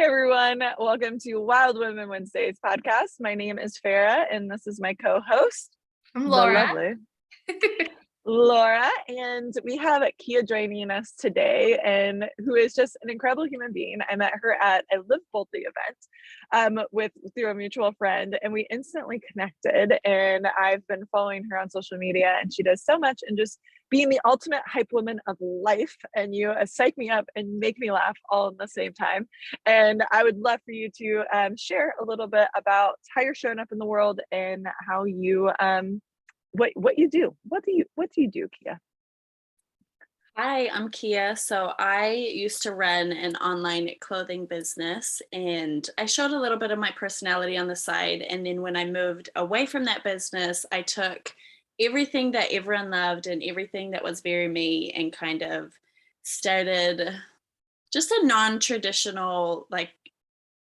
everyone. Welcome to Wild Women Wednesdays podcast. My name is Farah, and this is my co-host, I'm Laura. the lovely Laura. And we have Kia joining us today, and who is just an incredible human being. I met her at a Live Boldly event through a mutual friend, and we instantly connected. And I've been following her on social media, and she does so much, and just being the ultimate hype woman of life. And you psych me up and make me laugh all in the same time. And I would love for you to share a little bit about how you're showing up in the world and how you what you do. What do you do, Kia? Hi, I'm Kia. So I used to run an online clothing business, and I showed a little bit of my personality on the side. And then when I moved away from that business, I took everything that everyone loved and everything that was very me and kind of started just a non-traditional, like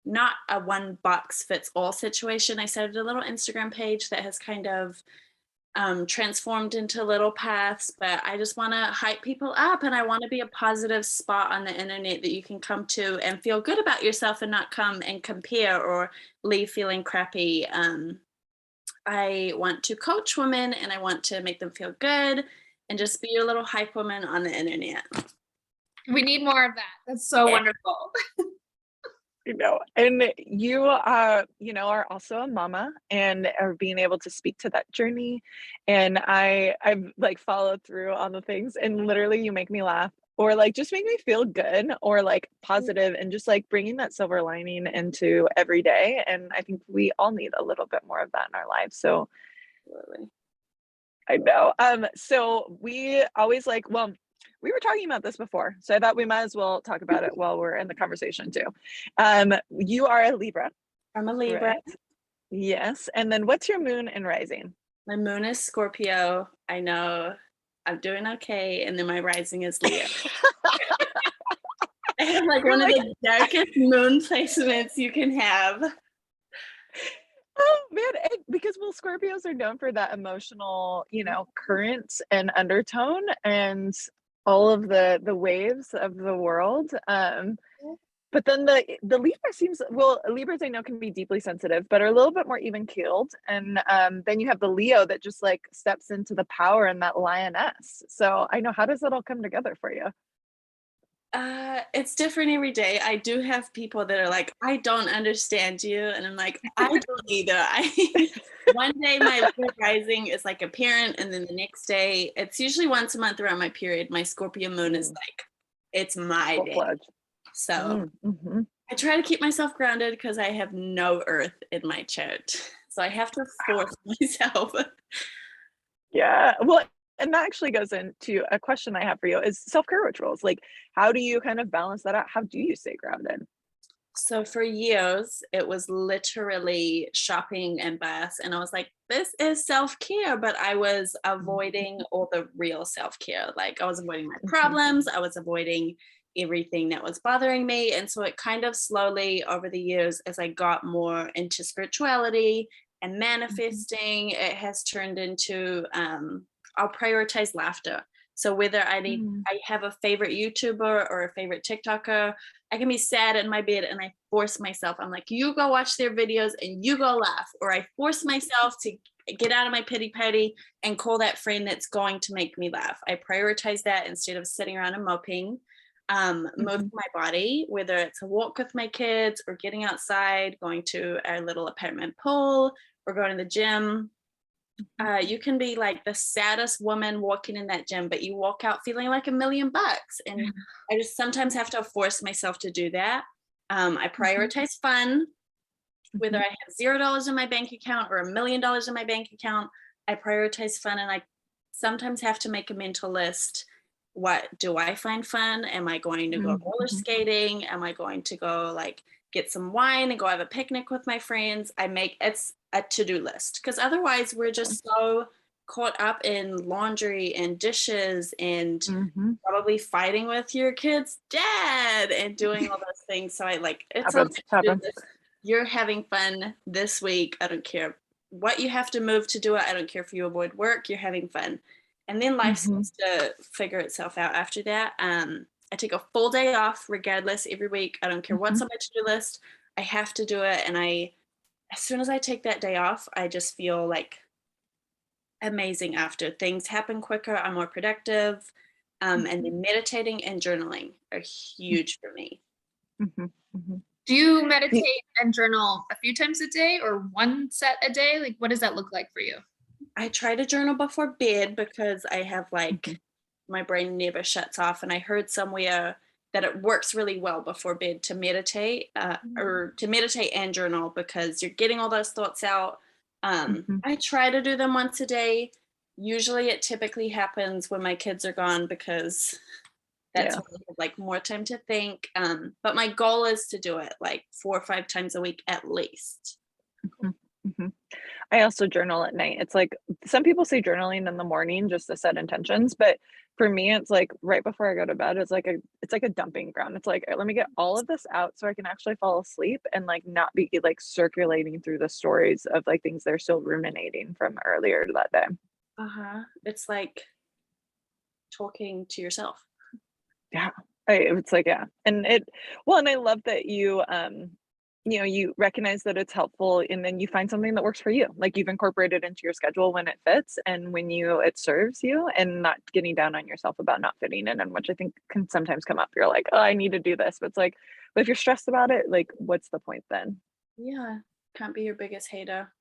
not a one box fits all situation. I started a little Instagram page that has kind of transformed into little paths, but I just want to hype people up, and I want to be a positive spot on the internet that you can come to and feel good about yourself and not come and compare or leave feeling crappy. I want to coach women, and I want to make them feel good and just be your little hype woman on the internet. We need more of that. That's so wonderful. And you are also a mama and are being able to speak to that journey. And I've like followed through on the things, and literally you make me laugh or like just make me feel good or like positive, and just like bringing that silver lining into every day. And I think we all need a little bit more of that in our lives. So Absolutely. I know. So we always we were talking about this before, so I thought we might as well talk about it while we're in the conversation too. You are a Libra. I'm a Libra. Right? Yes. And then what's your moon and rising? My moon is Scorpio. I know I'm doing okay. And then my rising is Leo. I have one of the darkest moon placements you can have. Oh man, because Scorpios are known for that emotional, current and undertone and all of the waves of the world. But then the Libra Libras I know can be deeply sensitive, but are a little bit more even keeled. And then you have the Leo that just like steps into the power and that lioness. So I know, how does it all come together for you? It's different every day. I do have people that are like, I don't understand you. And I'm like, I don't either. One day my rising is like a parent, and then the next day, it's usually once a month around my period, my Scorpio moon is like, it's my day. So I try to keep myself grounded because I have no earth in my chart. So I have to force myself. Yeah. Well, and that actually goes into a question I have for you is self-care rituals. Like, how do you kind of balance that out? How do you stay grounded? So for years, it was literally shopping and baths. And I was like, this is self-care, but I was avoiding all the real self-care. Like I was avoiding my problems. I was avoiding everything that was bothering me. And so it kind of slowly over the years, as I got more into spirituality and manifesting, it has turned into, I'll prioritize laughter. So whether I have a favorite YouTuber or a favorite TikToker, I can be sad in my bed and I force myself. I'm like, you go watch their videos and you go laugh. Or I force myself to get out of my pity party and call that friend that's going to make me laugh. I prioritize that instead of sitting around and moping. Move my body, whether it's a walk with my kids or getting outside, going to our little apartment pool or going to the gym. You can be like the saddest woman walking in that gym, but you walk out feeling like $1 million. And I just sometimes have to force myself to do that. I prioritize fun, whether I have $0 in my bank account or $1 million in my bank account. I prioritize fun, and I sometimes have to make a mental list. What do I find fun? Am I going to go roller skating? Am I going to go like get some wine and go have a picnic with my friends? It's a to-do list, because otherwise we're just so caught up in laundry and dishes and probably fighting with your kid's dad and doing all those things. So you're having fun this week. I don't care what you have to move to do it. I don't care if you avoid work, you're having fun. And then life seems to figure itself out after that. I take a full day off regardless every week. I don't care what's on my to-do list. I have to do it. And as soon as I take that day off, I just feel like amazing after. Things happen quicker. I'm more productive. And then meditating and journaling are huge for me. Do you meditate and journal a few times a day or one set a day? Like, what does that look like for you? I try to journal before bed because I have like my brain never shuts off. And I heard somewhere that it works really well before bed to meditate or to meditate and journal because you're getting all those thoughts out. I try to do them once a day. Usually it typically happens when my kids are gone because that's when I have like more time to think. But my goal is to do it like 4 or 5 times a week at least. I also journal at night. It's like some people say journaling in the morning just to set intentions, but for me, it's like right before I go to bed. It's like a dumping ground. It's like let me get all of this out so I can actually fall asleep and like not be like circulating through the stories of like things they're still ruminating from earlier that day. It's like talking to yourself. Yeah, it's like and I love that you you recognize that it's helpful and then you find something that works for you. Like you've incorporated into your schedule when it fits and when it serves you and not getting down on yourself about not fitting in, and which I think can sometimes come up. You're like, oh, I need to do this. But it's like, but if you're stressed about it, like what's the point then? Yeah. Can't be your biggest hater.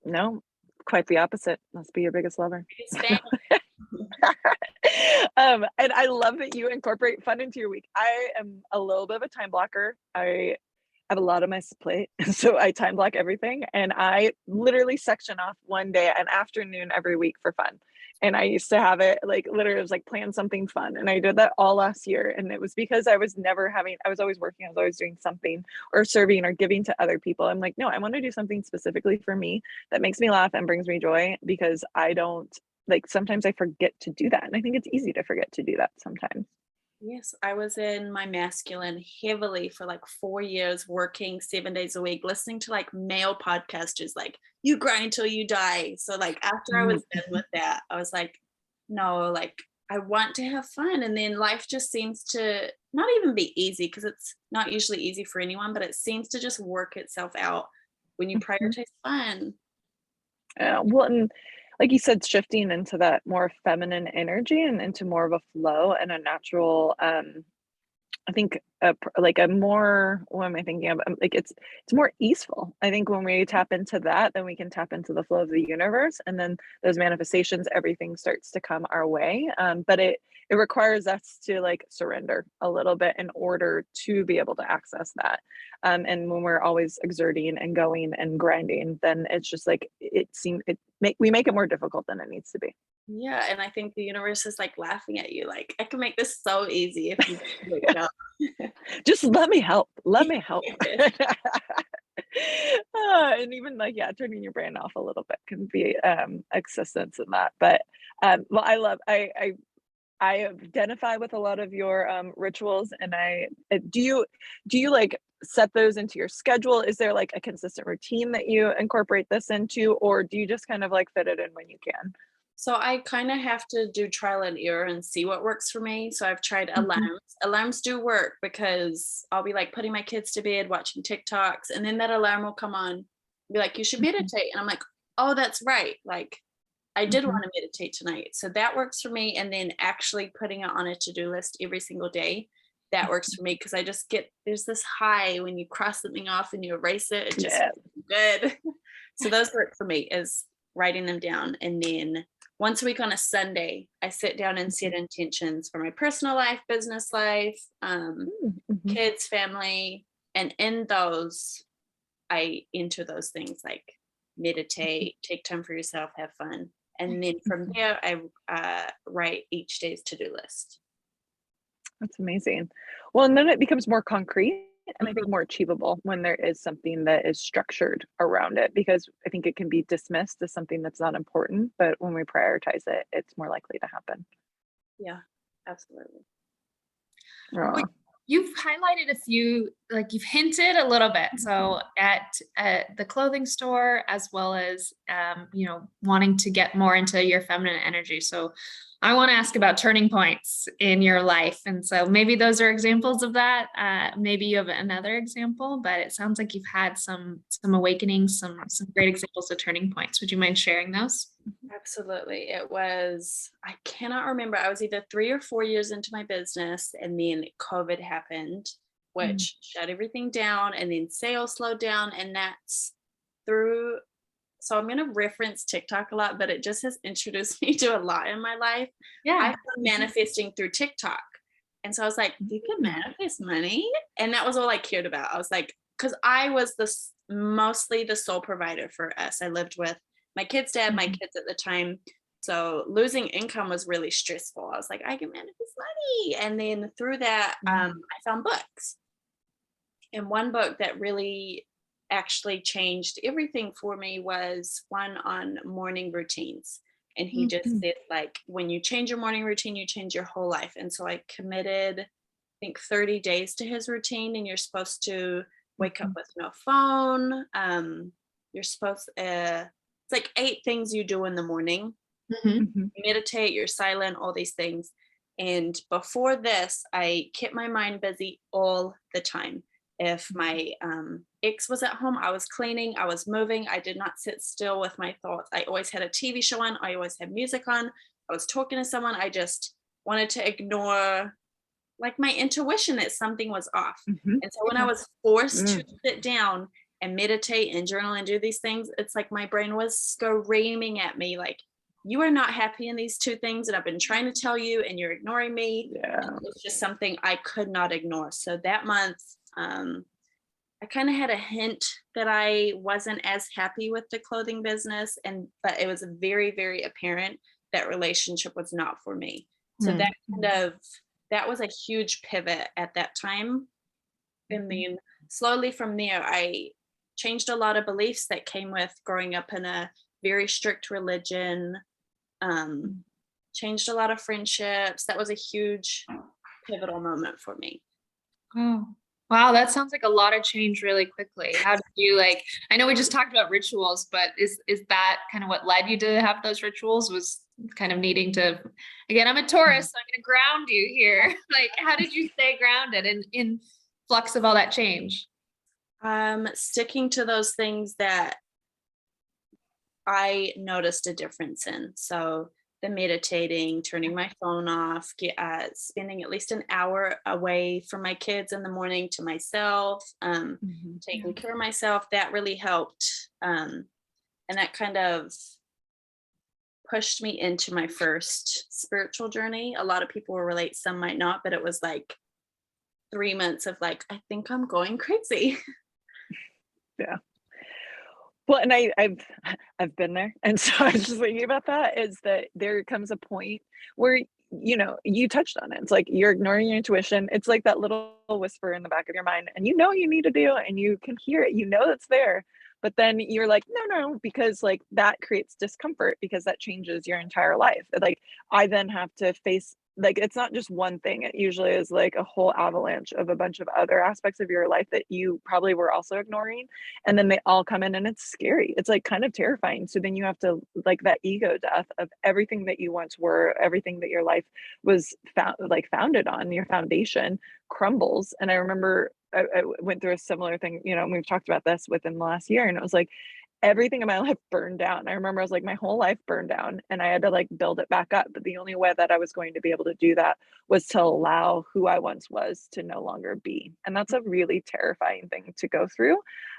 No, quite the opposite. Let's be your biggest lover. And I love that you incorporate fun into your week. I am a little bit of a time blocker. I have a lot on my plate, so I time block everything, and I literally section off one day, an afternoon every week for fun. And I used to have it like literally, it was like plan something fun, and I did that all last year. And it was because I was always working, I was always doing something or serving or giving to other people. I'm like, no, I want to do something specifically for me that makes me laugh and brings me joy, because I don't like sometimes I forget to do that, and I think it's easy to forget to do that sometimes. Yes, I was in my masculine heavily for like 4 years, working 7 days a week, listening to like male podcasters, like you grind till you die. So like after I was done with that, I was like, no, like I want to have fun. And then life just seems to not even be easy, because it's not usually easy for anyone, but it seems to just work itself out when you prioritize fun. Well, and like you said, shifting into that more feminine energy and into more of a flow and a natural, I think like a more, what am I thinking of? Like it's more easeful. I think when we tap into that, then we can tap into the flow of the universe, and then those manifestations, everything starts to come our way. But it requires us to like surrender a little bit in order to be able to access that. And when we're always exerting and going and grinding, then it's just like we make it more difficult than it needs to be. Yeah, and I think the universe is like laughing at you, like I can make this so easy if you just wake up. Just let me help. Let me help. And even like turning your brain off a little bit can be existence in that. But well, I identify with a lot of your rituals, and do you like set those into your schedule? Is there like a consistent routine that you incorporate this into, or do you just kind of like fit it in when you can? So I kind of have to do trial and error and see what works for me. So I've tried alarms. Alarms do work because I'll be like putting my kids to bed, watching TikToks, and then that alarm will come on, be like, you should meditate. And I'm like, oh, that's right. Like I did want to meditate tonight. So that works for me. And then actually putting it on a to-do list every single day, that works for me, because I just there's this high when you cross something off and you erase it. It just feels good. So those work for me, is writing them down. And then once a week on a Sunday, I sit down and set intentions for my personal life, business life, kids, family. And in those, I enter those things like meditate, take time for yourself, have fun. And then from there, I write each day's to-do list. That's amazing. Well, and then it becomes more concrete and I think more achievable when there is something that is structured around it, because I think it can be dismissed as something that's not important, but when we prioritize it, it's more likely to happen. Yeah, absolutely. Oh. You've highlighted a few, like you've hinted a little bit. So at the clothing store, as well as, wanting to get more into your feminine energy. So I want to ask about turning points in your life. And so maybe those are examples of that. Maybe you have another example, but it sounds like you've had some awakenings, some great examples of turning points. Would you mind sharing those? Absolutely. It was, I cannot remember. I was either 3 or 4 years into my business, and then COVID happened, which shut everything down, and then sales slowed down. And that's through, so I'm going to reference TikTok a lot, but it just has introduced me to a lot in my life. Yeah. I found manifesting through TikTok. And so I was like, you can manifest money. And that was all I cared about. I was like, because I was mostly the sole provider for us. I lived with my kid's dad, my kids at the time. So losing income was really stressful. I was like, I can manifest money. And then through that, I found books. And one book that really actually changed everything for me was one on morning routines. And he just said, like, when you change your morning routine, you change your whole life. And so I committed, I think, 30 days to his routine. And you're supposed to wake up with no phone. You're supposed to, it's like 8 things you do in the morning. Meditate, you're silent, all these things. And before this, I kept my mind busy all the time. If my ex was at home, I was cleaning, I was moving. I did not sit still with my thoughts. I always had a TV show on. I always had music on. I was talking to someone. I just wanted to ignore, like, my intuition that something was off. And so when I was forced to sit down and meditate and journal and do these things, it's like my brain was screaming at me, like, you are not happy in these 2 things that I've been trying to tell you, and you're ignoring me. And it's just something I could not ignore. So that month, I kind of had a hint that I wasn't as happy with the clothing business, but it was very, very apparent that relationship was not for me. So that was a huge pivot at that time. And then slowly from there, I changed a lot of beliefs that came with growing up in a very strict religion, changed a lot of friendships. That was a huge pivotal moment for me. Oh, wow. That sounds like a lot of change really quickly. How did you, like, I know we just talked about rituals, but is that kind of what led you to have those rituals, was kind of needing to, again, I'm a Taurus, so I'm going to ground you here. Like, how did you stay grounded in flux of all that change? Sticking to those things that I noticed a difference in. So the meditating, turning my phone off, spending at least an hour away from my kids in the morning to myself, taking care of myself, that really helped. And that kind of pushed me into my first spiritual journey. A lot of people will relate, some might not, but it was like 3 months of like, I think I'm going crazy. Yeah. Well, and I've been there. And so I was just thinking about that, is that there comes a point where, you touched on it. It's like you're ignoring your intuition. It's like that little whisper in the back of your mind, and you need to do it, and you can hear it, it's there. But then you're like, no, because like that creates discomfort, because that changes your entire life. Like I then have to face, like, it's not just one thing. It usually is like a whole avalanche of a bunch of other aspects of your life that you probably were also ignoring. And then they all come in, and it's scary. It's like kind of terrifying. So then you have to, like, that ego death of everything that you once were, everything that your life was founded on, your foundation crumbles. And I remember I went through a similar thing, and we've talked about this within the last year, and it was like everything in my life burned down. I remember I was like, my whole life burned down, and I had to like build it back up. But the only way that I was going to be able to do that was to allow who I once was to no longer be. And that's a really terrifying thing to go through.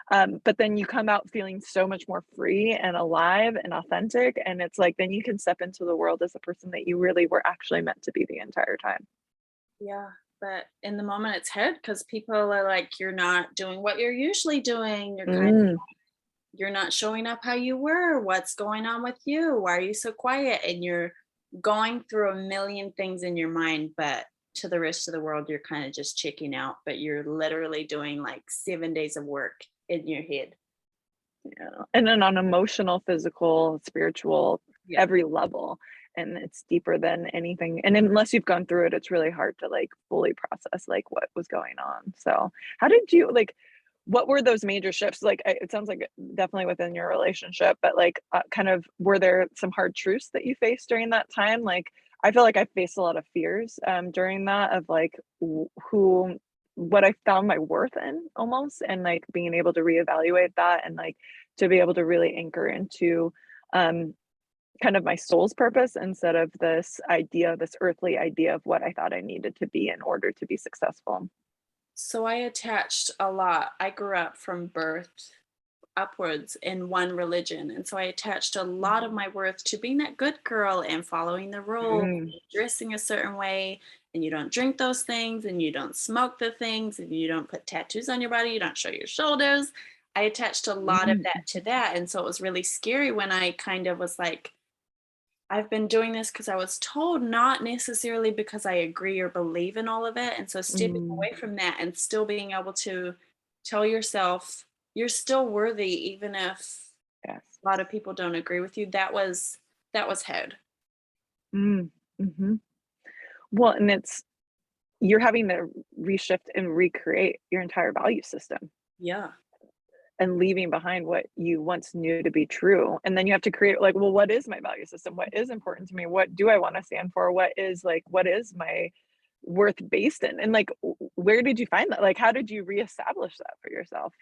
But then you come out feeling so much more free and alive and authentic. And it's like, then you can step into the world as a person that you really were actually meant to be the entire time. Yeah. But in the moment it's hard, because people are like, you're not doing what you're usually doing. You're not showing up how you were. What's going on with you? Why are you so quiet? And you're going through a million things in your mind, but to the rest of the world, you're kind of just checking out, but you're literally doing like 7 days of work in your head. Yeah. And then on emotional, physical, spiritual, every level. And it's deeper than anything. And unless you've gone through it, it's really hard to like fully process like what was going on. So how did you, like, what were those major shifts? Like, it sounds like definitely within your relationship, but like kind of, were there some hard truths that you faced during that time? Like, I feel like I faced a lot of fears during that of like who what I found my worth in almost, and like being able to reevaluate that and like to be able to really anchor into um kind of my soul's purpose instead of this earthly idea of what I thought I needed to be in order to be successful. So I attached a lot. I grew up from birth upwards in one religion. And so I attached a lot of my worth to being that good girl and following the rules, Mm, dressing a certain way, and you don't drink those things, and you don't smoke the things, and you don't put tattoos on your body, you don't show your shoulders. I attached a lot of mm, that to that. And so it was really scary when I kind of was like, I've been doing this because I was told, not necessarily because I agree or believe in all of it. And so stepping mm, away from that and still being able to tell yourself you're still worthy, even if yes. a lot of people don't agree with you. That was hard. Mm, mhm. Well, and you're having to reshift and recreate your entire value system Yeah. and leaving behind what you once knew to be true. And then you have to create like, well, what is my value system? What is important to me? What do I want to stand for? What is my worth based in? And like, where did you find that? Like, how did you reestablish that for yourself?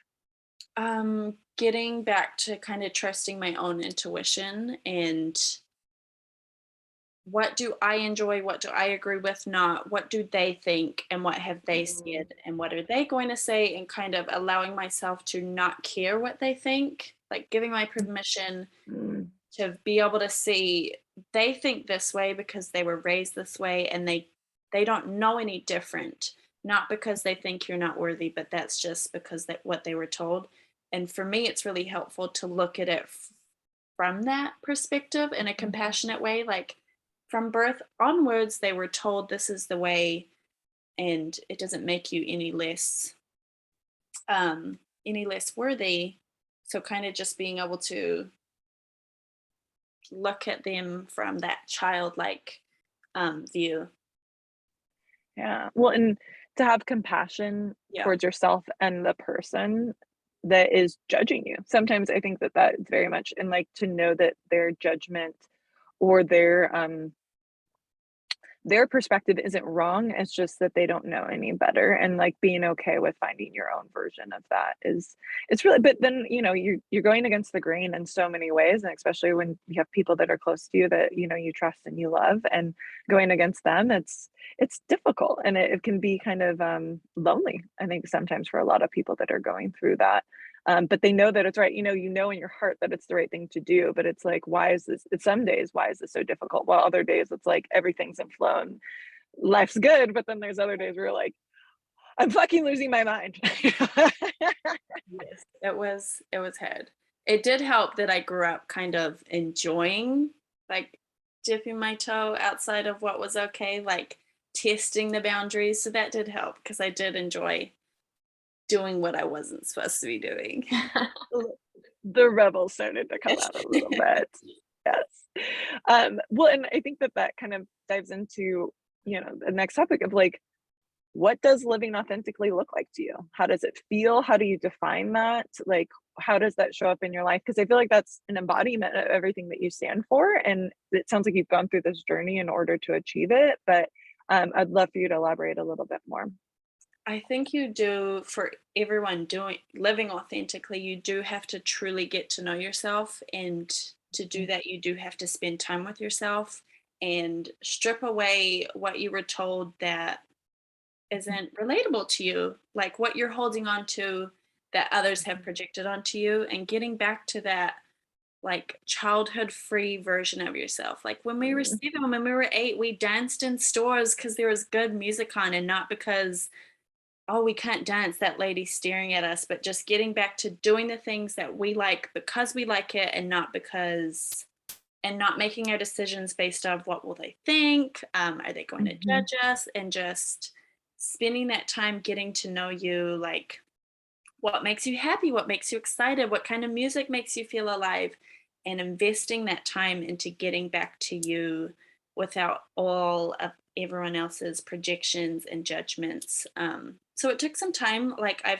Getting back to kind of trusting my own intuition and what do I enjoy? What do I agree with? Not what do they think and what have they Mm, said and what are they going to say? And kind of allowing myself to not care what they think, like giving my permission mm, to be able to see they think this way because they were raised this way and they don't know any different, not because they think you're not worthy, but that's just because that what they were told. And for me it's really helpful to look at it from that perspective in a compassionate way, like from birth onwards they were told this is the way, and it doesn't make you any less worthy. So kind of just being able to look at them from that childlike view. yeah. Well, and to have compassion Yeah. towards yourself and the person that is judging you. Sometimes I think that that is very much, and like to know that their judgment or their perspective isn't wrong. It's just that they don't know any better. And like being okay with finding your own version of that is it's really, but then, you're going against the grain in so many ways. And especially when you have people that are close to you that, you trust and you love, and going against them, it's difficult, and it can be kind of lonely, I think, sometimes for a lot of people that are going through that. But they know that it's right. You know in your heart that it's the right thing to do. But it's like, why is this? It's some days, why is this so difficult? While other days, it's like everything's in flow and life's good. But then there's other days where you're like, I'm fucking losing my mind. Yes. It was hard. It did help that I grew up kind of enjoying, like, dipping my toe outside of what was okay, like testing the boundaries. So that did help because I did enjoy doing what I wasn't supposed to be doing. The rebel started to come out a little bit. Yes. Well, and I think that that kind of dives into, the next topic of like, what does living authentically look like to you? How does it feel? How do you define that? Like, how does that show up in your life? Because I feel like that's an embodiment of everything that you stand for. And it sounds like you've gone through this journey in order to achieve it. But I'd love for you to elaborate a little bit more. I think you do, for everyone doing living authentically, you do have to truly get to know yourself. And to do that, you do have to spend time with yourself and strip away what you were told that isn't relatable to you, like what you're holding on to that others have projected onto you, and getting back to that like childhood free version of yourself. Like when we were Mm, 7, when we were 8, we danced in stores because there was good music on, and not because, oh, we can't dance, that lady's staring at us, but just getting back to doing the things that we like because we like it, and not because, and not making our decisions based off what will they think, are they going to mhm, judge us, and just spending that time getting to know you, like what makes you happy, what makes you excited, what kind of music makes you feel alive, and investing that time into getting back to you without all of everyone else's projections and judgments. So it took some time. Like I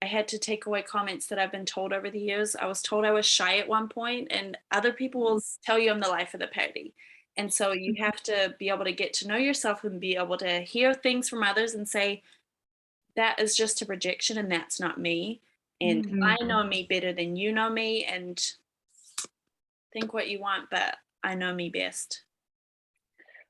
had to take away comments that I've been told over the years. I was told I was shy at one point, and other people will tell you I'm the life of the party. And so you have to be able to get to know yourself and be able to hear things from others and say, that is just a projection and that's not me. And Mhm. I know me better than you know me, and think what you want, but I know me best.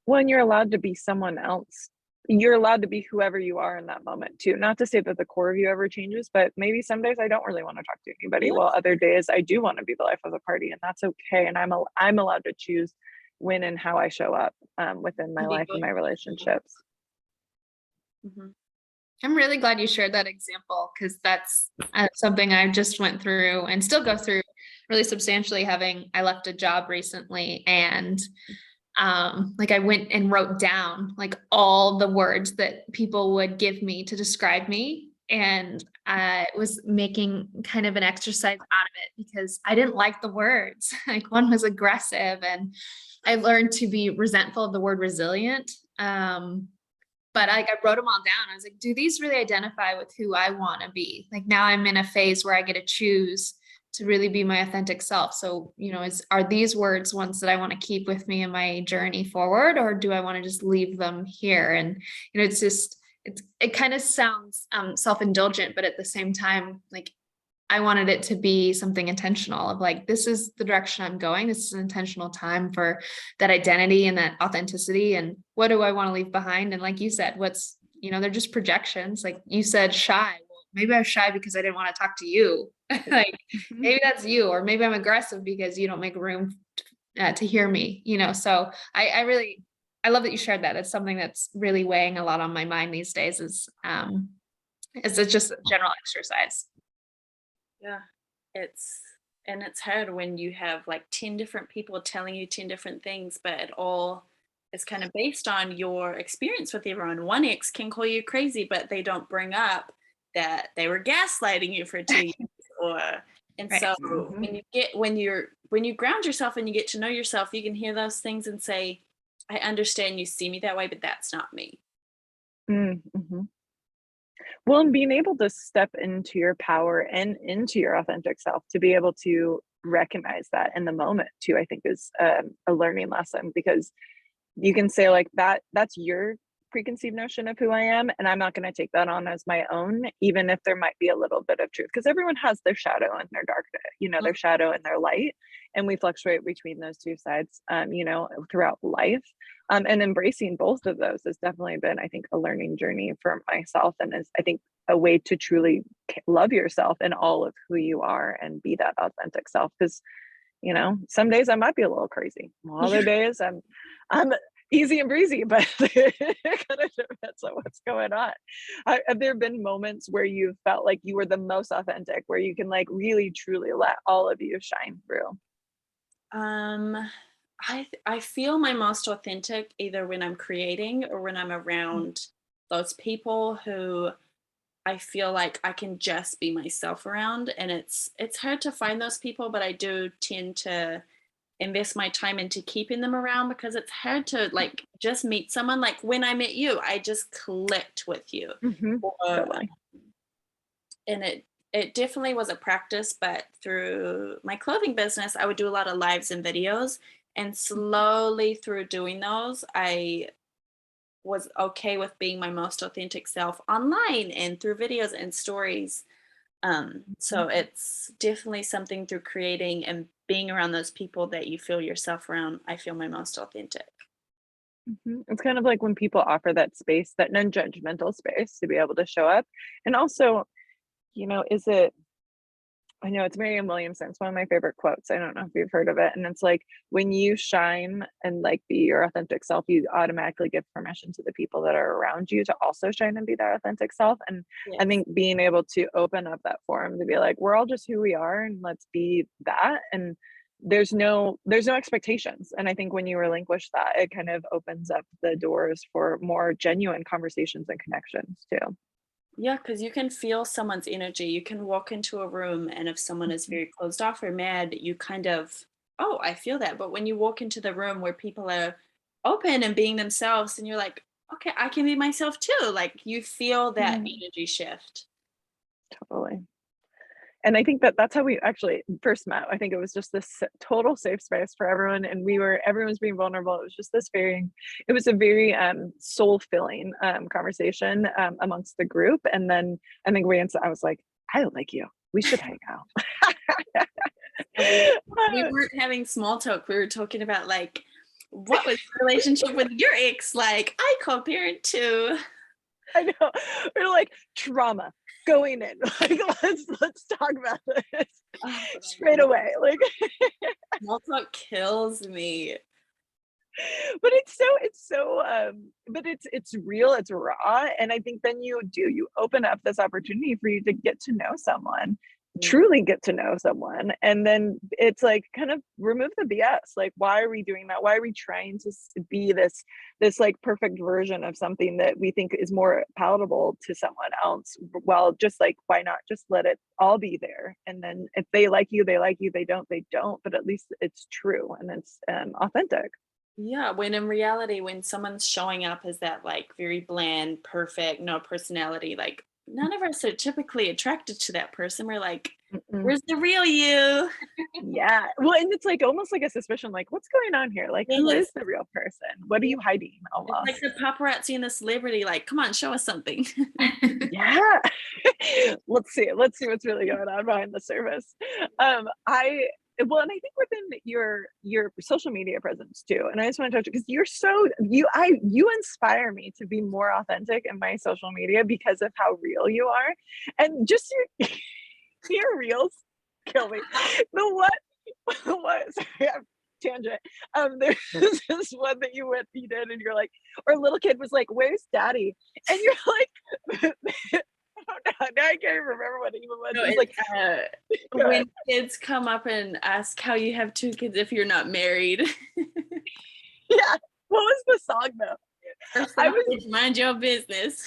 When you're allowed to be someone else. You're allowed to be whoever you are in that moment too. Not to say that the core of you ever changes, but maybe some days I don't really want to talk to anybody, Yeah, while other days I do want to be the life of the party, and that's okay. And I'm allowed to choose when and how I show up within my to be life and good. my relationships. Mhm. I'm really glad you shared that example because that's something I just went through and still go through really substantially. I left a job recently, and like I went and wrote down like all the words that people would give me to describe me. And I was making kind of an exercise out of it because I didn't like the words. Like one was aggressive, and I learned to be resentful of the word resilient. But I wrote them all down. I was like, do these really identify with who I want to be? Like now I'm in a phase where I get to choose to really be my authentic self. So, are these words ones that I want to keep with me in my journey forward, or do I want to just leave them here? And, it kind of sounds self-indulgent, but at the same time, like I wanted it to be something intentional of like, this is the direction I'm going. This is an intentional time for that identity and that authenticity. And what do I want to leave behind? And like you said, they're just projections. Like you said, shy. Well, maybe I was shy because I didn't want to talk to you. Like Mhm. maybe that's you, or maybe I'm aggressive because you don't make room to hear me, So I love that you shared that. It's something that's really weighing a lot on my mind these days is it just a general exercise. Yeah. It's and it's hard when you have like 10 different people telling you 10 different things, but it all is kind of based on your experience with everyone. One ex can call you crazy, but they don't bring up that they were gaslighting you for 2 years, or and Right. so Mhm. when you ground yourself and you get to know yourself, you can hear those things and say, I understand you see me that way, but that's not me. Mhm. Well, and being able to step into your power and into your authentic self to be able to recognize that in the moment too, I think is a learning lesson, because you can say like that's your preconceived notion of who I am, and I'm not going to take that on as my own, even if there might be a little bit of truth, because everyone has their shadow and their dark, their shadow and their light, and we fluctuate between those two sides, throughout life. And embracing both of those has definitely been, I think, a learning journey for myself, and is, I think, a way to truly love yourself and all of who you are and be that authentic self. Because some days I might be a little crazy. Other days I'm easy and breezy, but it kind of depends on what's going on. Have there been moments where you felt like you were the most authentic, where you can like really truly let all of you shine through? Um, I feel my most authentic either when I'm creating or when I'm around those people who I feel like I can just be myself around, and it's hard to find those people, but I do tend to invest my time into keeping them around because it's hard to like just meet someone. Like when I met you, I just clicked with you. Hmm. Or Totally. and it definitely was a practice, but through my clothing business I would do a lot of lives and videos, and slowly through doing those I was okay with being my most authentic self online and through videos and stories. So it's definitely something through creating and being around those people that you feel yourself around, I feel my most authentic. Mhm. It's kind of like when people offer that space, that non-judgmental space to be able to show up. And also, is it I know it's Marianne Williamson. It's one of my favorite quotes. I don't know if you've heard of it. And it's like, when you shine and like be your authentic self, you automatically give permission to the people that are around you to also shine and be their authentic self. And I Yes. think being able to open up that forum to be like, we're all just who we are and let's be that. And there's no expectations. And I think when you relinquish that, it kind of opens up the doors for more genuine conversations and connections too. Yeah, because you can feel someone's energy. You can walk into a room, and if someone is Mhm. very closed off or mad, you kind of, oh, I feel that. But when you walk into the room where people are open and being themselves, and you're like, okay, I can be myself too. Like you feel that Yeah, energy shift. totally. And I think that that's how we actually first met. I think it was just this total safe space for everyone, and everyone was being vulnerable. It was just it was a very soul filling conversation amongst the group. And then I think I was like, I like you. We should hang out. We weren't having small talk. We were talking about like, what was the relationship with your ex like? I co-parent too. I know. We're like, trauma going in. Like, let's talk about this straight away. Like, small talk kills me. But it's real, it's raw. And I think then you open up this opportunity for you to get to know someone, truly get to know someone. And then it's like, kind of remove the BS. Like, why are we doing that? Why are we trying to be this like perfect version of something that we think is more palatable to someone else? Well, just like, why not just let it all be there? And then if they like you, they like you. They don't, but at least it's true and it's authentic. Yeah, when in reality, when someone's showing up as that like very bland, perfect, no personality, like none of us are typically attracted to that person. We're like, where's the real you? Yeah. Well, and it's like almost like a suspicion, like, what's going on here? Like, who is the real person? What are you hiding almost? It's like the paparazzi and the celebrity, like, come on, show us something. Yeah. Let's see what's really going on behind the surface. Well, and I think within your social media presence too. And I just want to touch because you inspire me to be more authentic in my social media because of how real you are. And just your reels kill me. The what sorry, tangent. There's this one that you did and you're like, or a little kid was like, where's daddy? And you're like, now I can't even remember what it even was. No, it's like when kids come up and ask how you have two kids if you're not married. Yeah. What was the song though? I was mind your business.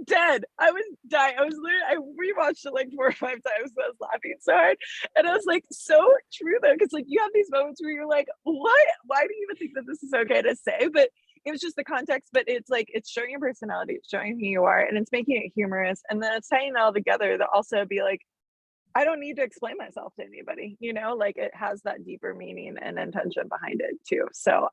Dead. I was dying. I rewatched it like 4 or 5 times. So I was laughing so hard. And I was like, so true though. Cause like you have these moments where you're like, what? Why do you even think that this is okay to say? But it was just the context, but it's like, it's showing your personality, it's showing who you are, and it's making it humorous. And then it's tying it all together to also be like, I don't need to explain myself to anybody, like it has that deeper meaning and intention behind it too. So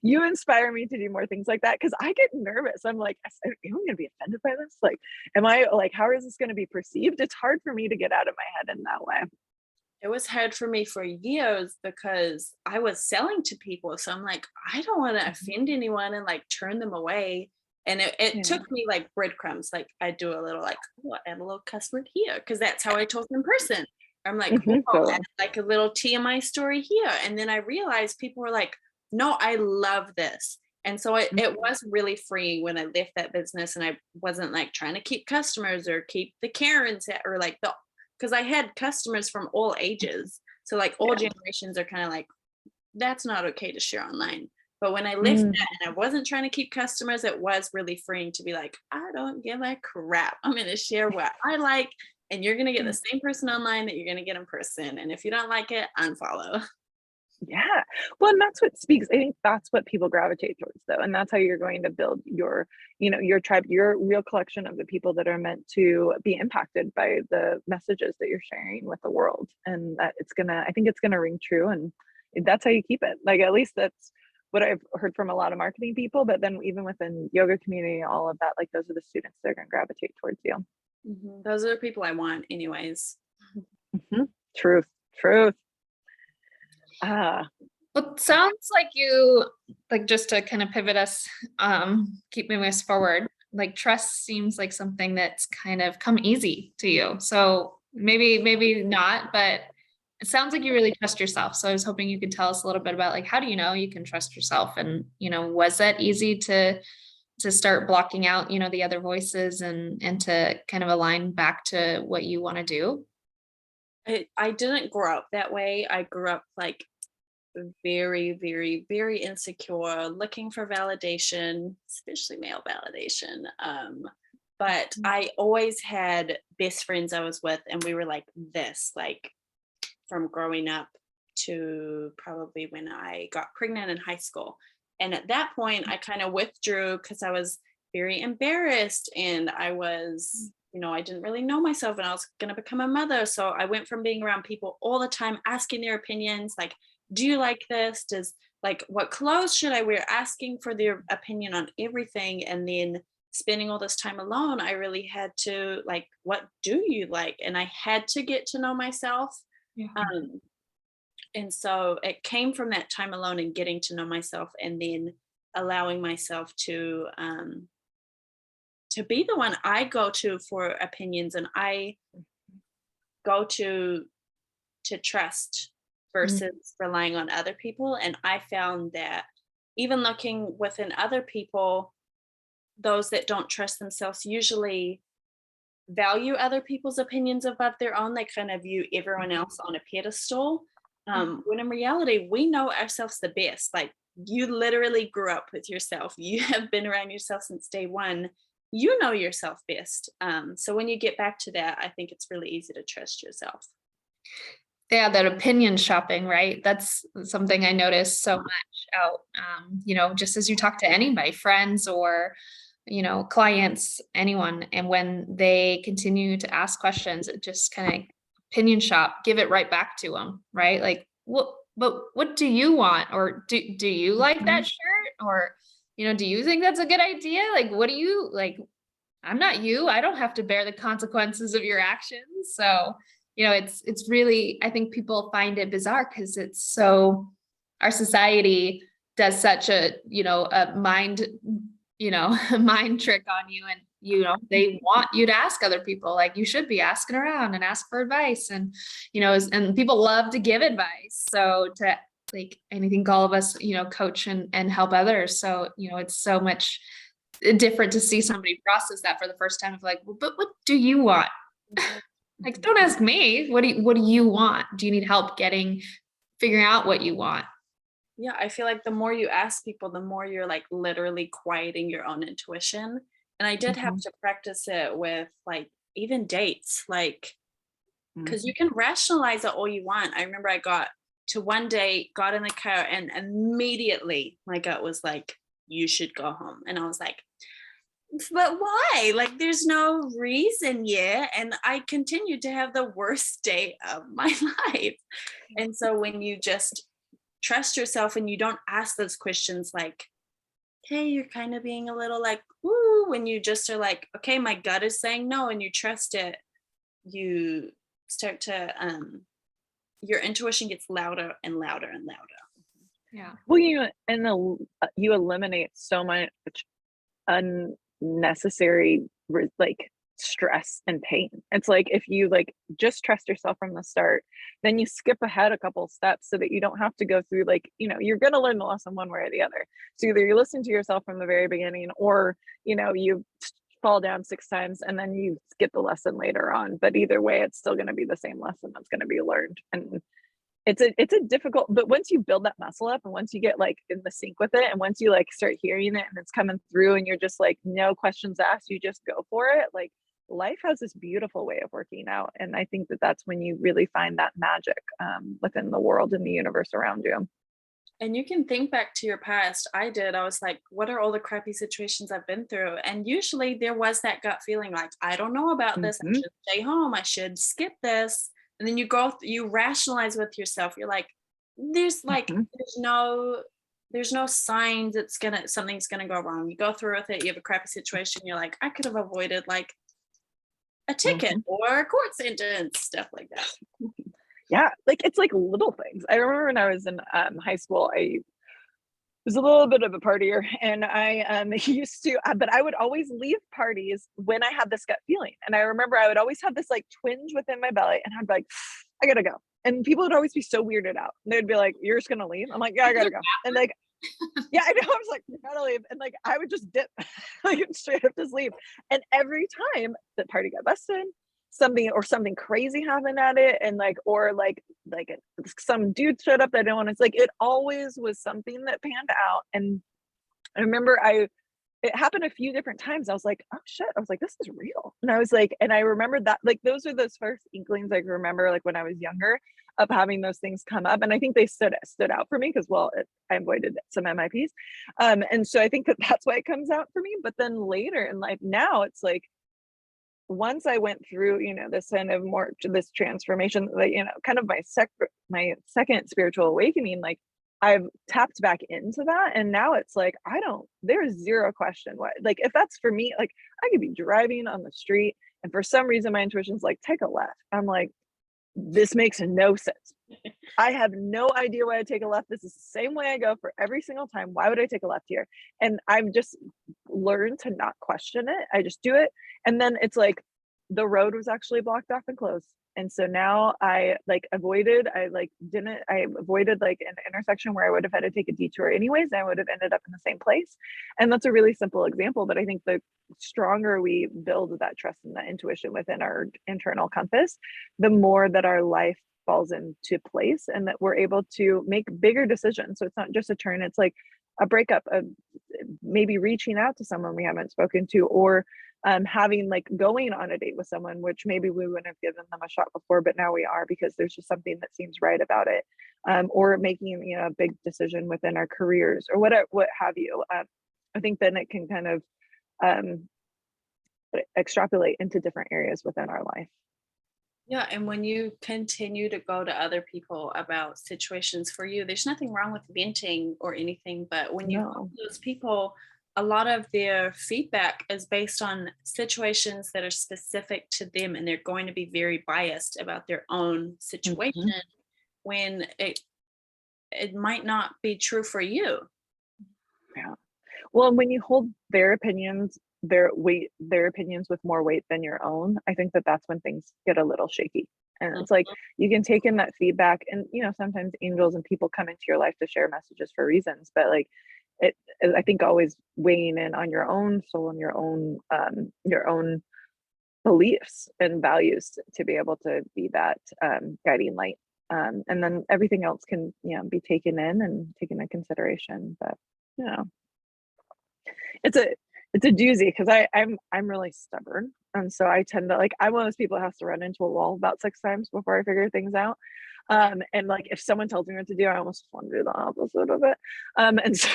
you inspire me to do more things like that because I get nervous. I'm like, am I going to be offended by this? Like, am I like, how is this going to be perceived? It's hard for me to get out of my head in that way. It was hard for me for years because I was selling to people. So I'm like, I don't want to offend anyone and like turn them away. And it took me like breadcrumbs. Like I do a little like, add a little cuss word here because that's how I talk in person. I'm like, I'll add like a little TMI story here. And then I realized people were like, no, I love this. And so it was really freeing when I left that business and I wasn't like trying to keep customers or keep the Karens or like because I had customers from all ages. So like all generations are kind of like, that's not okay to share online. But when I left that and I wasn't trying to keep customers, it was really freeing to be like, I don't give a crap. I'm going to share what I like. And you're going to get the same person online that you're going to get in person. And if you don't like it, unfollow. Yeah. Well, and that's what speaks. I think that's what people gravitate towards though. And that's how you're going to build your tribe, your real collection of the people that are meant to be impacted by the messages that you're sharing with the world. And that I think it's going to ring true. And that's how you keep it. Like, at least that's what I've heard from a lot of marketing people, but then even within yoga community, all of that, like those are the students that are going to gravitate towards you. Those are the people I want anyways. Truth. Well, it sounds like you, like, just to kind of pivot us, keep moving us forward, like trust seems like something that's kind of come easy to you. So maybe not, but it sounds like you really trust yourself. So I was hoping you could tell us a little bit about like, how do you know you can trust yourself? And, was that easy to start blocking out, the other voices and to kind of align back to what you want to do? I didn't grow up that way. I grew up like very, very, very insecure, looking for validation, especially male validation. But I always had best friends I was with, and we were like this, like from growing up to probably when I got pregnant in high school. And at that point, I kind of withdrew because I was very embarrassed, and I was, I didn't really know myself, and I was going to become a mother. So I went from being around people all the time, asking their opinions, like, do you like this? What clothes should I wear? Asking for their opinion on everything. And then spending all this time alone, I really had to, like, what do you like? And I had to get to know myself. Yeah. And so it came from that time alone and getting to know myself, and then allowing myself to be the one I go to for opinions, and I go to trust versus relying on other people. And I found that even looking within other people, those that don't trust themselves usually value other people's opinions above their own. They kind of view everyone else on a pedestal. When in reality, we know ourselves the best. Like, you literally grew up with yourself. You have been around yourself since day one. You know yourself best. So when you get back to that, I think it's really easy to trust yourself. Yeah, that opinion shopping, right? That's something I noticed so much out, just as you talk to anybody, friends or, clients, anyone. And when they continue to ask questions, it just kind of opinion shop, give it right back to them, right? Like, what do you want? Or do you like that shirt? Or, do you think that's a good idea? Like, what do you like? I'm not you. I don't have to bear the consequences of your actions. So, it's really, I think people find it bizarre because it's so, our society does such a, a mind, mind trick on you. And, they want you to ask other people, like, you should be asking around and ask for advice. And, and people love to give advice. So like, and I think all of us, coach and help others. So, it's so much different to see somebody process that for the first time of like, well, but what do you want? Like, don't ask me. What do you want? Do you need help figuring out what you want? Yeah, I feel like the more you ask people, the more you're like literally quieting your own intuition. And I did have to practice it with, like, even dates, like, because you can rationalize it all you want. I remember I got to one date, got in the car, and immediately my gut was like, you should go home. And I was like, but why? Like, there's no reason yet. And I continued to have the worst day of my life. And so when you just trust yourself and you don't ask those questions, like, hey, you're kind of being a little like, woo, when you just are like, okay, my gut is saying no, and you trust it, you start to, your intuition gets louder and louder and louder. Yeah. Well, you eliminate so much unnecessary like stress and pain. It's like, if you like just trust yourself from the start, then you skip ahead a couple steps so that you don't have to go through, like, you're going to learn the lesson one way or the other. So either you listen to yourself from the very beginning, or you fall down 6 times and then you get the lesson later on. But either way, it's still going to be the same lesson that's going to be learned. And it's a difficult, but once you build that muscle up, and once you get like in the sync with it, and once you like start hearing it and it's coming through, and you're just like, no questions asked, you just go for it. Like, life has this beautiful way of working out. And I think that that's when you really find that magic within the world and the universe around you. And you can think back to your past. I was like, what are all the crappy situations I've been through? And usually there was that gut feeling like, I don't know about this. I should stay home. I should skip this. And then you rationalize with yourself. You're like, there's no signs something's gonna go wrong. You go through with it. You have a crappy situation. You're like, I could have avoided like a ticket or a court sentence, stuff like that. Yeah, like, it's like little things. I remember when I was in high school, I was a little bit of a partier, and I used to, but I would always leave parties when I had this gut feeling. And I remember I would always have this like twinge within my belly, and I'd be like, I gotta go. And people would always be so weirded out. They'd be like, you're just gonna leave? I'm like, yeah, I gotta go. And like, yeah, I know. I was like, I gotta leave. And like, I would just dip, like, straight up just leave. And every time the party got busted, something crazy happened at it, and like, or like some dude showed up that I didn't want to, like, it always was something that panned out. And I remember I it happened a few different times. I was like, oh shit. I was like, this is real. And I was like, and I remembered that, like, those are those first inklings I can remember, like when I was younger, of having those things come up. And I think they stood out for me because, well, I avoided some MIPs. And so I think that that's why it comes out for me. But then later in life, now it's like, once I went through, this kind of more this transformation, like, kind of my second spiritual awakening, like I've tapped back into that. And now it's like, there's zero question what, like, if that's for me, like I could be driving on the street and for some reason my intuition's like, take a left. I'm like, this makes no sense. I have no idea why I take a left. This is the same way I go for every single time. Why would I take a left here? And I've just learned to not question it. I just do it. And then it's like the road was actually blocked off and closed. And so now I avoided like an intersection where I would have had to take a detour anyways. I would have ended up in the same place. And that's a really simple example, but I think the stronger we build that trust and that intuition within our internal compass, the more that our life falls into place and that we're able to make bigger decisions. So it's not just a turn, it's like a breakup of maybe reaching out to someone we haven't spoken to, or having like going on a date with someone, which maybe we wouldn't have given them a shot before, but now we are because there's just something that seems right about it. Or making, a big decision within our careers or what have you. I think then it can kind of extrapolate into different areas within our life. Yeah, and when you continue to go to other people about situations for you, there's nothing wrong with venting or anything, but when you go to those people, a lot of their feedback is based on situations that are specific to them, and they're going to be very biased about their own situation when it might not be true for you. Yeah. Well, and when you hold their opinions with more weight than your own, I think that that's when things get a little shaky. And it's like you can take in that feedback, and sometimes angels and people come into your life to share messages for reasons, but like I think always weighing in on your own soul and your own beliefs and values to be able to be that guiding light. And then everything else can be taken in and taken into consideration. But it's a doozy because I'm really stubborn, and so I tend to, like, I'm one of those people that has to run into a wall about 6 times before I figure things out. And like if someone tells me what to do, I almost want to do the opposite of it. And so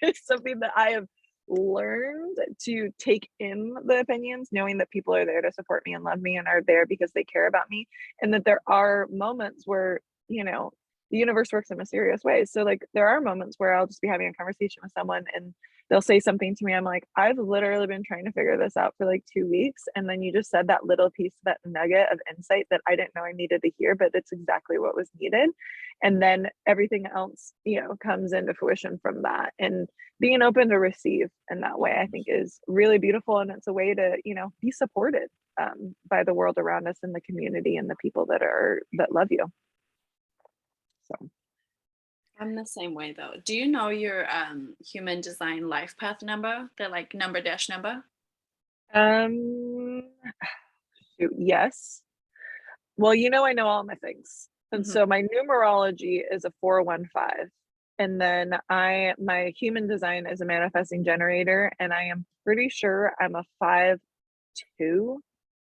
it's something that I have learned to take in the opinions, knowing that people are there to support me and love me and are there because they care about me, and that there are moments where the universe works in mysterious ways. So like there are moments where I'll just be having a conversation with someone and they'll say something to me. I'm like, I've literally been trying to figure this out for like 2 weeks. And then you just said that little piece, that nugget of insight that I didn't know I needed to hear, but it's exactly what was needed. And then everything else, comes into fruition from that. And being open to receive in that way, I think is really beautiful. And it's a way to, be supported by the world around us and the community and the people that love you. So I'm the same way though. Do you know your human design life path number? The like number dash number? Yes. Well, I know all my things. And so my numerology is a 415. And then my human design is a manifesting generator, and I am pretty sure I'm a 5-2.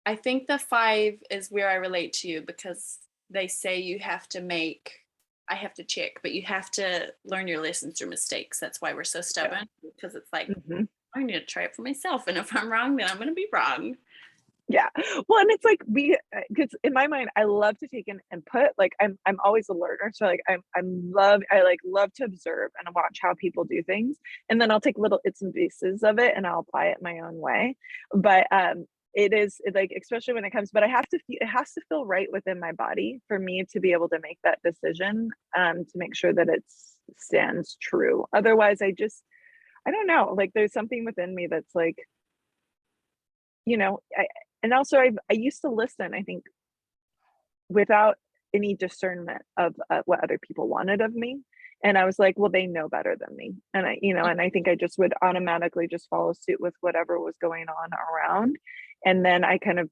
I think the 5 is where I relate to you because they say I have to check, but you have to learn your lessons through mistakes. That's why we're so stubborn, because it's like, I need to try it for myself. And if I'm wrong, then I'm going to be wrong. Yeah. Well, and it's like because in my mind, I love to take in input. Like I'm always a learner. So like I love to observe and watch how people do things. And then I'll take little bits and pieces of it and I'll apply it my own way. But it is like, especially when it comes, but it has to feel right within my body for me to be able to make that decision, to make sure that it stands true. Otherwise I don't know, like there's something within me that's like, and also I used to listen, I think, without any discernment of what other people wanted of me. And I was like, well, they know better than me. And and I think I just would automatically just follow suit with whatever was going on around. And then I kind of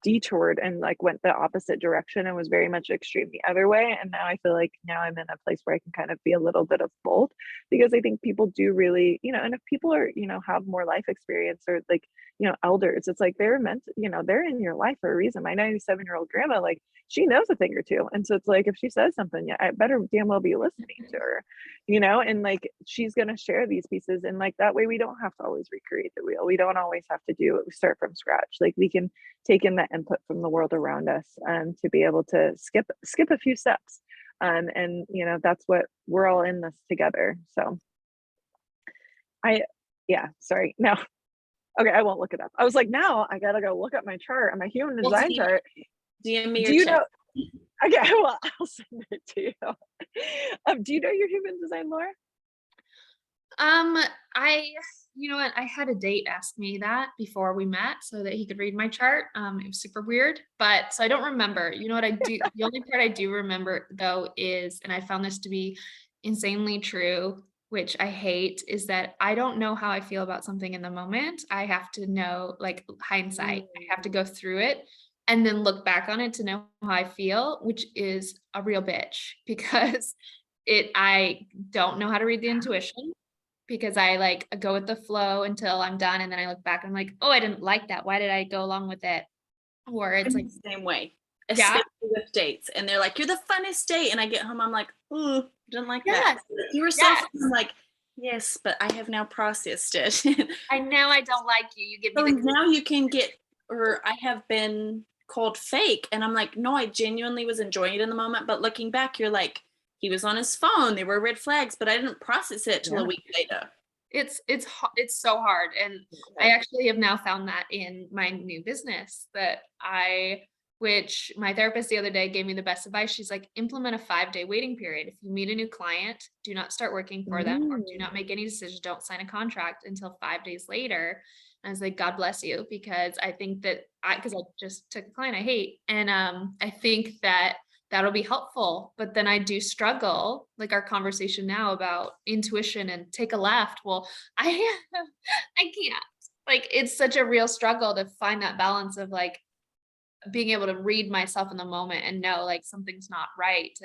detoured and like went the opposite direction and was very much extreme the other way. And now I feel like now I'm in a place where I can kind of be a little bit of both, because I think people do really, and if people are, have more life experience, or like, elders, it's like they're meant, they're in your life for a reason. My 97-year-old grandma, like, she knows a thing or two. And so it's like, if she says something, yeah, I better damn well be listening to her, and like, she's going to share these pieces. And like, that way we don't have to always recreate the wheel. We don't always have to start from scratch. Like, we can take in that input from the world around us, to be able to skip a few steps. And that's what we're all in this together. So yeah, sorry. No. Okay, I won't look it up. I was like, now I gotta go look at my chart, my human design chart. DM me Do your you chart. know? Okay, well, I'll send it to you. Do you know your human design, Laura? You know what? I had a date ask me that before we met so that he could read my chart. It was super weird, but so I don't remember. You know what I do? The only part I do remember though is, and I found this to be insanely true, which I hate, is that I don't know how I feel about something in the moment. I have to know, like, hindsight. I have to go through it and then look back on it to know how I feel, which is a real bitch because I don't know how to read the intuition, because I like go with the flow until I'm done. And then I look back and I'm like, oh, I didn't like that. Why did I go along with it? Or it's like the same way, Yeah. especially with dates. And they're like, you're the funnest date. And I get home, I'm like, ooh, didn't like that. You were so fun. I'm like, yes, but I have now processed it. I know I don't like you. You give me So the now you can get, or I have been called fake. And I'm like, no, I genuinely was enjoying it in the moment. But looking back, you're like, he was on his phone. There were red flags, but I didn't process it till a week later. It's so hard. And I actually have now found that in my new business which my therapist the other day gave me the best advice. She's like, implement a 5-day waiting period. If you meet a new client, do not start working for them, or do not make any decisions. Don't sign a contract until 5 days later. And I was like, God bless you, because I think that because I just took a client I hate. And I think that that'll be helpful. But then I do struggle, like our conversation now about intuition and take a left. Well, I can't. Like, it's such a real struggle to find that balance of like being able to read myself in the moment and know like something's not right.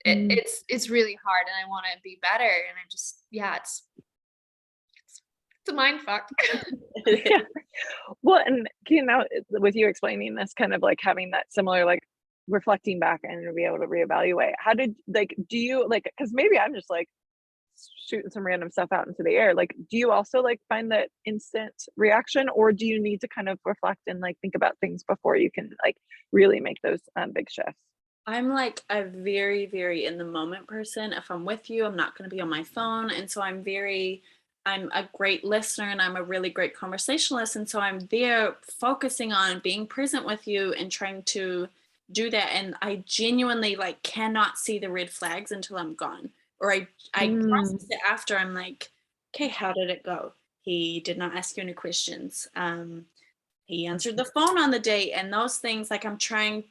It's really hard, and I want to be better. And I just, it's a mind fuck. Yeah. Well, and now with you explaining this, kind of like having that similar, like reflecting back and to be able to reevaluate, how did, like, do you like, because maybe I'm just like shooting some random stuff out into the air, like, do you also like find that instant reaction, or do you need to kind of reflect and like think about things before you can like really make those big shifts? I'm like a very, very in the moment person. If I'm with you, I'm not going to be on my phone. And so I'm a great listener, and I'm a really great conversationalist. And so I'm there focusing on being present with you and trying to do that. And I genuinely like cannot see the red flags until I'm gone. Or I process it after. I'm like, okay, how did it go? He did not ask you any questions. He answered the phone on the date, and those things, like I'm trying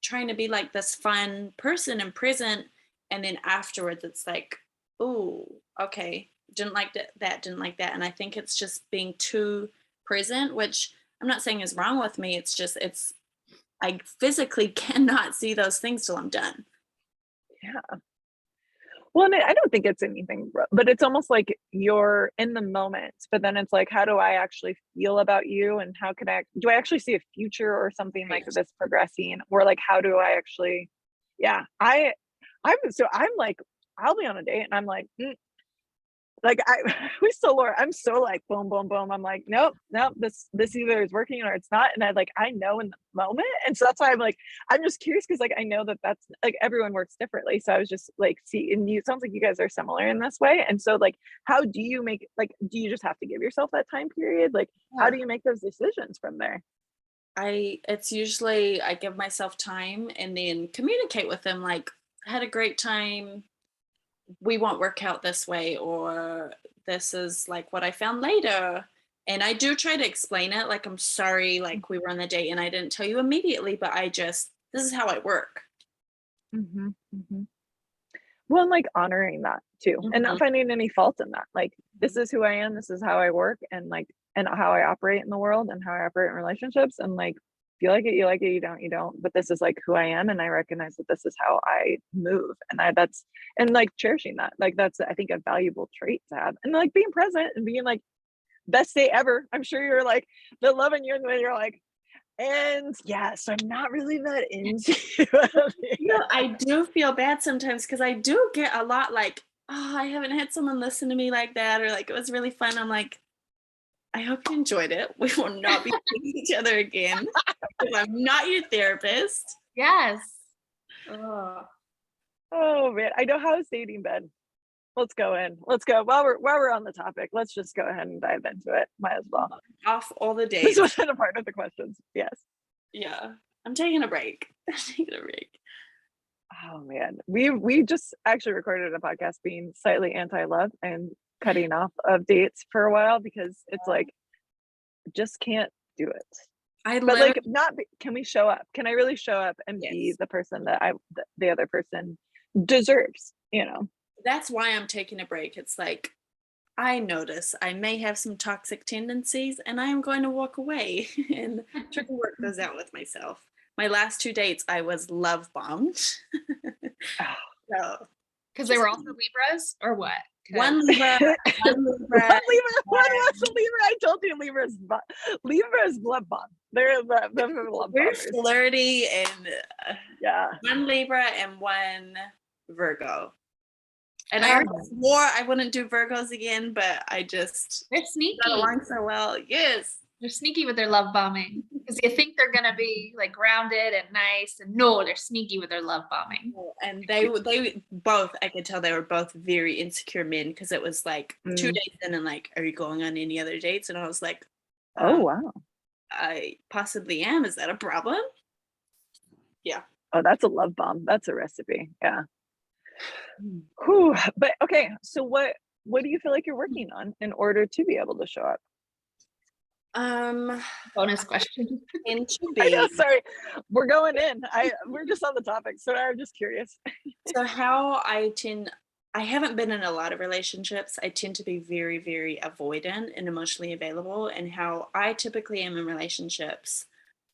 to be like this fun person and present. And then afterwards it's like, oh, okay, didn't like that, didn't like that. And I think it's just being too present, which I'm not saying is wrong with me. It's just, I physically cannot see those things till I'm done. Yeah. Well, and I don't think it's anything, but it's almost like you're in the moment, but then it's like, how do I actually feel about you? And how can do I actually see a future or something like this progressing? Or like, how do I actually, I'm like, I'll be on a date and I'm like, like Laura, I'm so like, boom, boom, boom. I'm like, nope, this either is working or it's not. And I know in the moment. And so that's why I'm like, I'm just curious, because like, I know that's like, everyone works differently. So I was just like, and it sounds like you guys are similar in this way. And so like, how do you make, like, do you just have to give yourself that time period? Like, how do you make those decisions from there? It's usually I give myself time and then communicate with them. Like, I had a great time. We won't work out this way, or this is like what I found later. And I do try to explain it. Like, I'm sorry, like we were on the date and I didn't tell you immediately, but this is how I work. Well, and like honoring that too, and not finding any fault in that. Like, this is who I am, this is how I work, and like, and how I operate in the world and how I operate in relationships. And like, if you like it, you like it, you don't. But this is like who I am, and I recognize that this is how I move. And that's, and like cherishing that. Like, that's, I think, a valuable trait to have. And like being present and being like, best day ever. I'm sure you're like, the love in you, and then you're like, and yes, I'm not really that into I do feel bad sometimes because I do get a lot like, oh, I haven't had someone listen to me like that, or like, it was really fun. I'm like, I hope you enjoyed it. We will not be seeing each other again because I'm not your therapist. Yes. Oh man, I know. How's dating been? Let's go in. Let's go. While we're on the topic, let's just go ahead and dive into it. Might as well. Off all the This days. wasn't a part of the questions. Yes. Yeah. I'm taking a break. I'm taking a break. Oh man, we just actually recorded a podcast being slightly anti-love and cutting off of dates for a while, because it's like, just can't do it. But like, can we show up? Can I really show up and be the person that the other person deserves? You know. That's why I'm taking a break. It's like, I notice I may have some toxic tendencies, and I am going to walk away and try to work those out with myself. My last 2 dates, I was love bombed. Because they were also Libras, or what? One Libra, one Libra. One was a Libra. I told you, Libra's love bomb. They're love We're bombers. flirty, and yeah, one Libra and one Virgo. And I swore I wouldn't do Virgos again, but they're sneaky. Got along so well. Yes. They're sneaky with their love bombing, because you think they're gonna be like grounded and nice, and no, they're sneaky with their love bombing. And they both, I could tell they were both very insecure men, because it was like 2 days in and like, are you going on any other dates? And I was like, oh wow, I possibly am. Is that a problem? Yeah. Oh, that's a love bomb. That's a recipe. Yeah. Whew. But okay, so what do you feel like you're working on in order to be able to show up? Bonus question. I know, sorry, we're going in. We're just on the topic, so I'm just curious. So how I haven't been in a lot of relationships. I tend to be very, very avoidant and emotionally available. And how I typically am in relationships,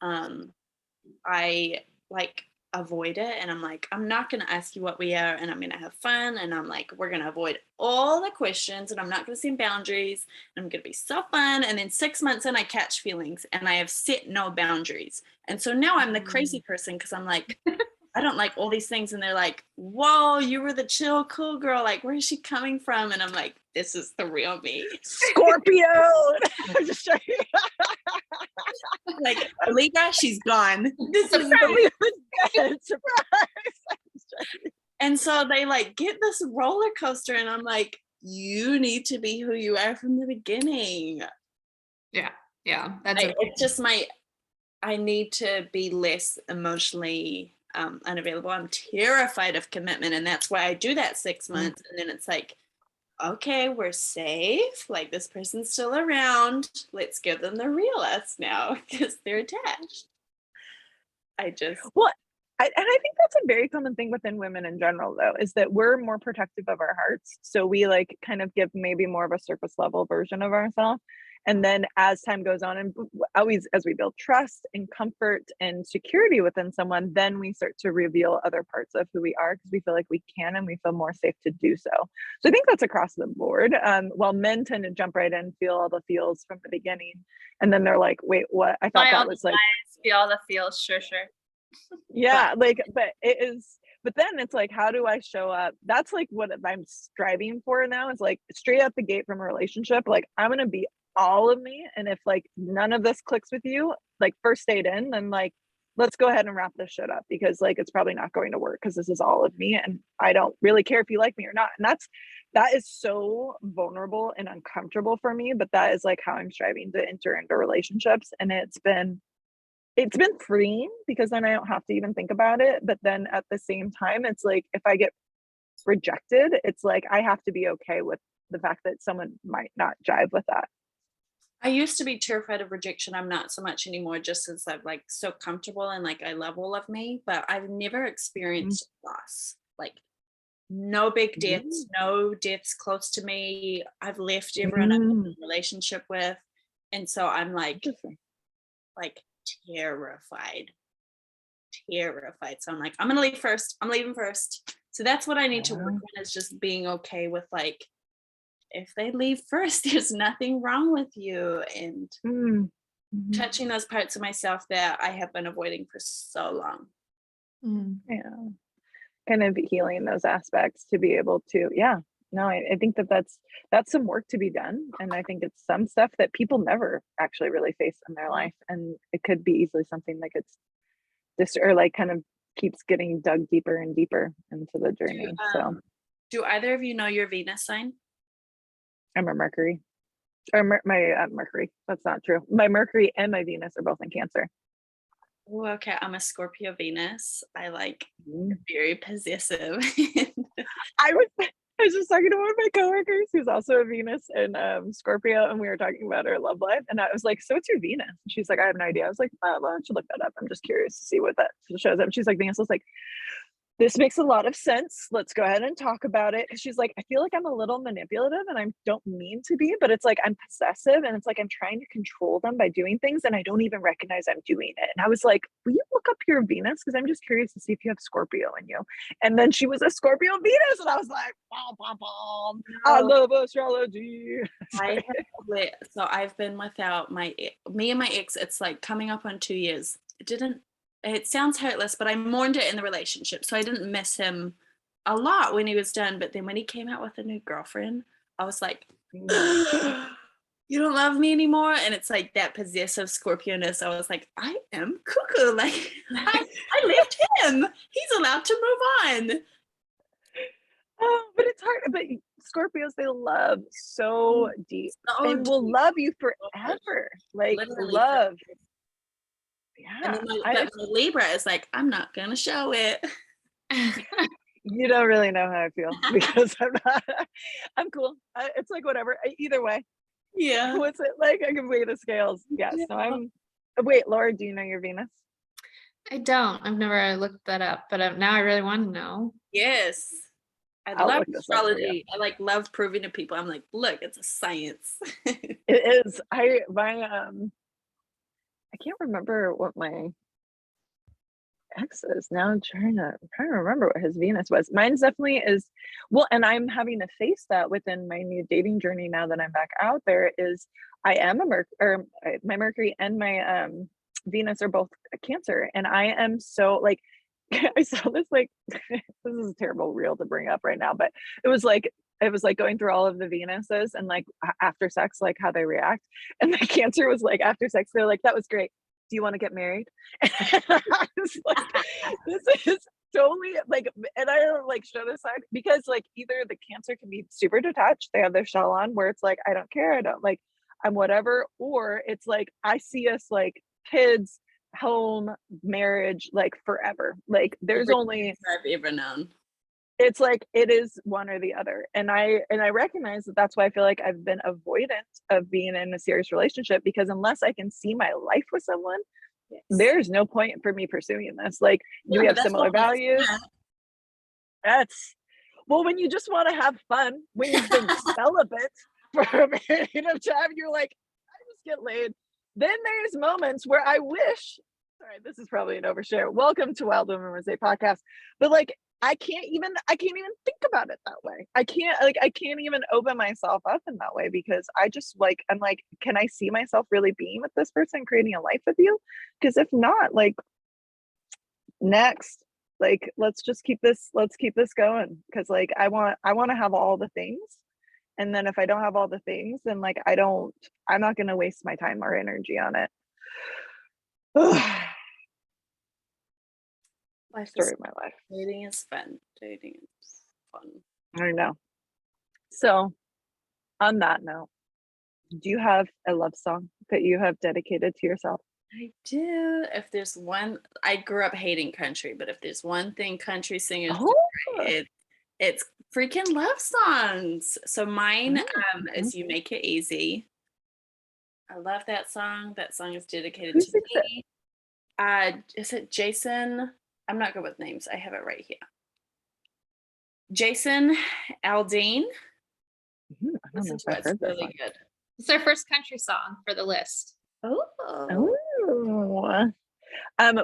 I like avoid it, and I'm like, I'm not going to ask you what we are, and I'm going to have fun, and I'm like, we're going to avoid all the questions, and I'm not going to set boundaries, and I'm going to be so fun. And then 6 months in, I catch feelings, and I have set no boundaries, and so now I'm the crazy person, because I'm like, I don't like all these things, and they're like, whoa, you were the chill cool girl, like, where is she coming from? And I'm like, this is the real me. Scorpio. I'm just joking. Like, Libra, she's gone. This is surprise. And so they like get this roller coaster, and I'm like, you need to be who you are from the beginning. Yeah. It's just I need to be less emotionally unavailable. I'm terrified of commitment, and that's why I do that 6 months. And then it's like, okay, we're safe. Like, this person's still around. Let's give them the real us now, because they're attached. I think that's a very common thing within women in general, though, is that we're more protective of our hearts. So we like kind of give maybe more of a surface level version of ourselves. And then as time goes on, and always as we build trust and comfort and security within someone, then we start to reveal other parts of who we are, because we feel like we can, and we feel more safe to do so. So I think that's across the board. While men tend to jump right in, feel all the feels from the beginning, and then they're like, wait, what? I thought that was like, feel all the feels, sure. Yeah, like, but then it's like, how do I show up? That's like what I'm striving for now, is like straight out the gate from a relationship, like, I'm gonna be all of me, and if like none of this clicks with you, like first date in, then like, let's go ahead and wrap this shit up, because like it's probably not going to work, because this is all of me, and I don't really care if you like me or not. And that is so vulnerable and uncomfortable for me, but that is like how I'm striving to enter into relationships. And it's been freeing, because then I don't have to even think about it. But then at the same time, it's like, if I get rejected, it's like I have to be okay with the fact that someone might not jive with that. I used to be terrified of rejection. I'm not so much anymore, just since I'm like so comfortable and like I love all of me, but I've never experienced loss. Like, no big deaths, no deaths close to me. I've left everyone I'm in a relationship with. And so I'm like terrified. So I'm like, I'm gonna leave first. I'm leaving first. So that's what I need to work on, is just being okay with like, if they leave first, there's nothing wrong with you. And touching those parts of myself that I have been avoiding for so long. Yeah. Kind of healing those aspects to be able to, I think that's some work to be done. And I think it's some stuff that people never actually really face in their life. And it could be easily something that gets or like kind of keeps getting dug deeper and deeper into the journey. Do either of you know your Venus sign? I'm a Mercury. Or my Mercury. That's not true. My Mercury and my Venus are both in Cancer. Oh, okay. I'm a Scorpio Venus. I like very possessive. I was just talking to one of my coworkers who's also a Venus and Scorpio, and we were talking about her love life. And I was like, "So what's your Venus?" And she's like, "I have no idea." I was like, "Well, why don't you look that up? I'm just curious to see what that shows up." She's like, "Venus." I was like, "This makes a lot of sense. Let's go ahead and talk about it." She's like, "I feel like I'm a little manipulative and I don't mean to be, but it's like I'm possessive and it's like I'm trying to control them by doing things and I don't even recognize I'm doing it." And I was like, "Will you look up your Venus? Because I'm just curious to see if you have Scorpio in you." And then she was a Scorpio Venus and I was like, "Bom, bom, bom. I love astrology." So I've been without me and my ex, it's like coming up on 2 years. It sounds heartless, but I mourned it in the relationship. So I didn't miss him a lot when he was done. But then when he came out with a new girlfriend, I was like, you don't love me anymore. And it's like that possessive Scorpioness. I was like, I am cuckoo. Like I left him. He's allowed to move on. Oh, but it's hard. But Scorpios, they love so deep and will love you forever. Like literally love. And then my Libra is like, I'm not gonna show it. You don't really know how I feel because I'm cool. It's like whatever. Either way. Yeah. What's it like? I can weigh the scales. Yeah. So wait, Laura, do you know your Venus? I don't. I've never looked that up, but now I really want to know. Yes. I love astrology. I love proving to people. I'm like, look, it's a science. It is. I can't remember what my ex is now. I'm trying to remember what his Venus was. Mine's definitely is and I'm having to face that within my new dating journey now that I'm back out there. Is I am my Mercury and my Venus are both a Cancer, and I am so like I saw this like this is a terrible reel to bring up right now, but it was like going through all of the Venuses and like after sex, like how they react. And the Cancer was like, after sex, they're like, "That was great. Do you want to get married?" And I was like, this is totally like, and I don't like show this side because like either the Cancer can be super detached, they have their shell on where it's like, I don't care, I don't like, I'm whatever, or it's like I see us like kids, home, marriage, like forever. Like there's only I've ever known. It's like it is one or the other, and I recognize that that's why I feel like I've been avoidant of being in a serious relationship, because unless I can see my life with someone, there's no point for me pursuing this. Like, do we have similar values? That's when you just want to have fun, when you've been celibate for a period of time, you're like, I just get laid. Then there's moments where I wish, all right, this is probably an overshare. Welcome to Wild Women Rosé podcast. But like, I can't even think about it that way. I can't even open myself up in that way, because I just like, I'm like, can I see myself really being with this person, creating a life with you? Because if not, like, next, like, let's keep this going. Because like, I want to have all the things. And then if I don't have all the things, then like, I'm not going to waste my time or energy on it. Story of my life. Dating is fun. I know. So on that note, do you have a love song that you have dedicated to yourself? I do. If there's one, I grew up hating country, but if there's one thing country singers do, it's freaking love songs. So mine is "You Make It Easy." I love that song. That song is dedicated to me. Is it Jason? I'm not good with names. I have it right here. Jason Aldean. I don't know Listen if to it. I've It's heard this really one. good. It's our first country song for the list. Oh. Oh.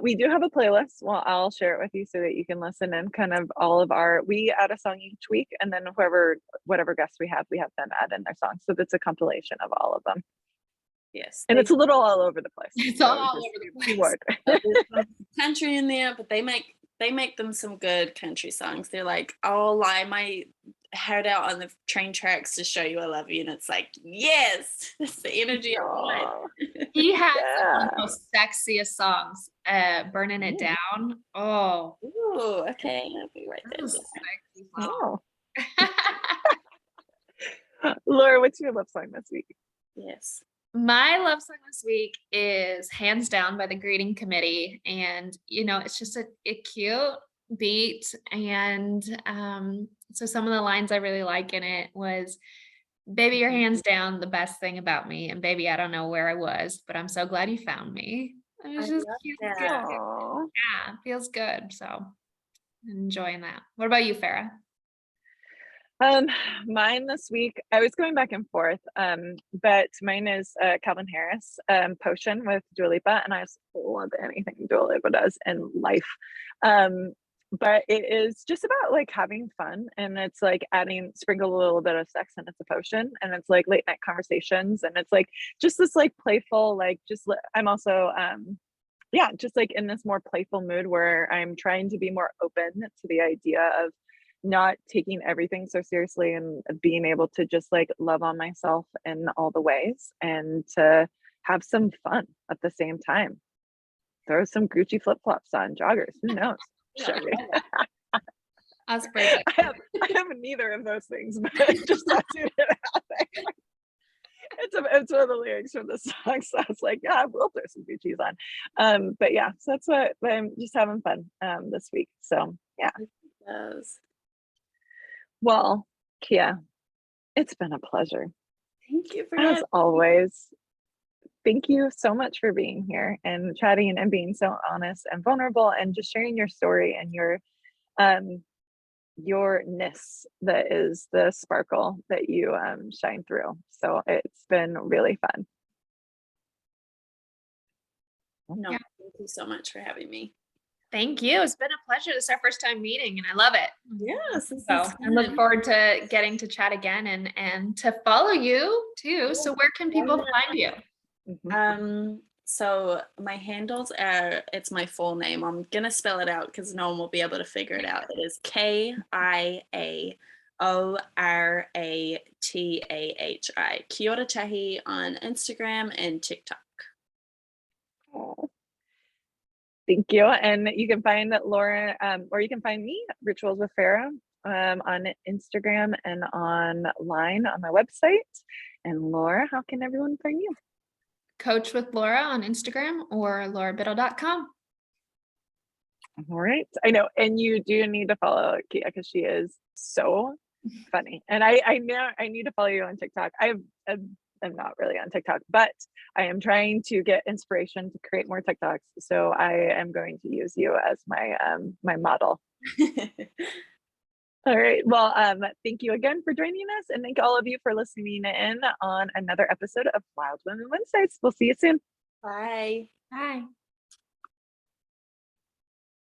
We do have a playlist. Well, I'll share it with you so that you can listen in kind of all of we add a song each week, and then whatever guests we have them add in their songs. So that's a compilation of all of them. Yes. And it's a little all over the place. It's so all just over the be place. warned. There's some country in there, but they make them some good country songs. They're like, I'll lie my head out on the train tracks to show you I love you. And it's like, yes, that's the energy I want. Aw, He has some of yeah. the most sexiest songs, Burning It Ooh. Down. Oh, Ooh, okay. Let me write that that was a down. sexy song. Oh. Laura, what's your love song this week? Yes. My love song this week is Hands Down by the Greeting Committee. And, it's just a cute beat. And so some of the lines I really like in it was, baby, your hands down, the best thing about me. And baby, I don't know where I was, but I'm so glad you found me. It was I just love cute. that. Good. Aw. Yeah, feels good. So enjoying that. What about you, Farah? Mine this week, I was going back and forth, but mine is Calvin Harris, Potion with Dua Lipa, and I just love anything Dua Lipa does in life. But it is just about like having fun, and it's like sprinkle a little bit of sex, and it's a potion, and it's like late night conversations, and it's like just this like playful, like I'm also just like in this more playful mood where I'm trying to be more open to the idea of not taking everything so seriously and being able to just like love on myself in all the ways and to have some fun at the same time. Throw some Gucci flip-flops on, joggers, who knows? That's perfect. I have neither of those things, but just tattooed it out there. It's one of the lyrics from the song, so I was like, yeah, we'll throw some Gucci's on. But yeah, so that's what I'm just having fun this week. So yeah. Yes. Well, Kia, it's been a pleasure. Thank you for As having me. always. Thank you so much for being here and chatting and being so honest and vulnerable and just sharing your story and yourness that is the sparkle that you shine through. So it's been really fun. No, Yeah. thank you so much for having me. Thank you. It's been a pleasure. This is our first time meeting and I love it. Yes. This So is I look fun. forward to getting to chat again and to follow you too. So where can people find you? So my handles it's my full name. I'm gonna spell it out because no one will be able to figure it out. It is KIAORATAHI. Kia ora tahi on Instagram and TikTok. Oh. Thank you. And you can find Laura, or you can find me, Rituals with Farah, on Instagram and online on my website. And Laura, how can everyone find you? Coach with Laura on Instagram or laurabiddle.com. All right. I know. And you do need to follow Kia because she is so funny. And I know I need to follow you on TikTok. I'm not really on TikTok, but I am trying to get inspiration to create more TikToks. So I am going to use you as my my model. All right. Well, thank you again for joining us, and thank all of you for listening in on another episode of Wild Women Wednesdays. We'll see you soon. Bye. Bye.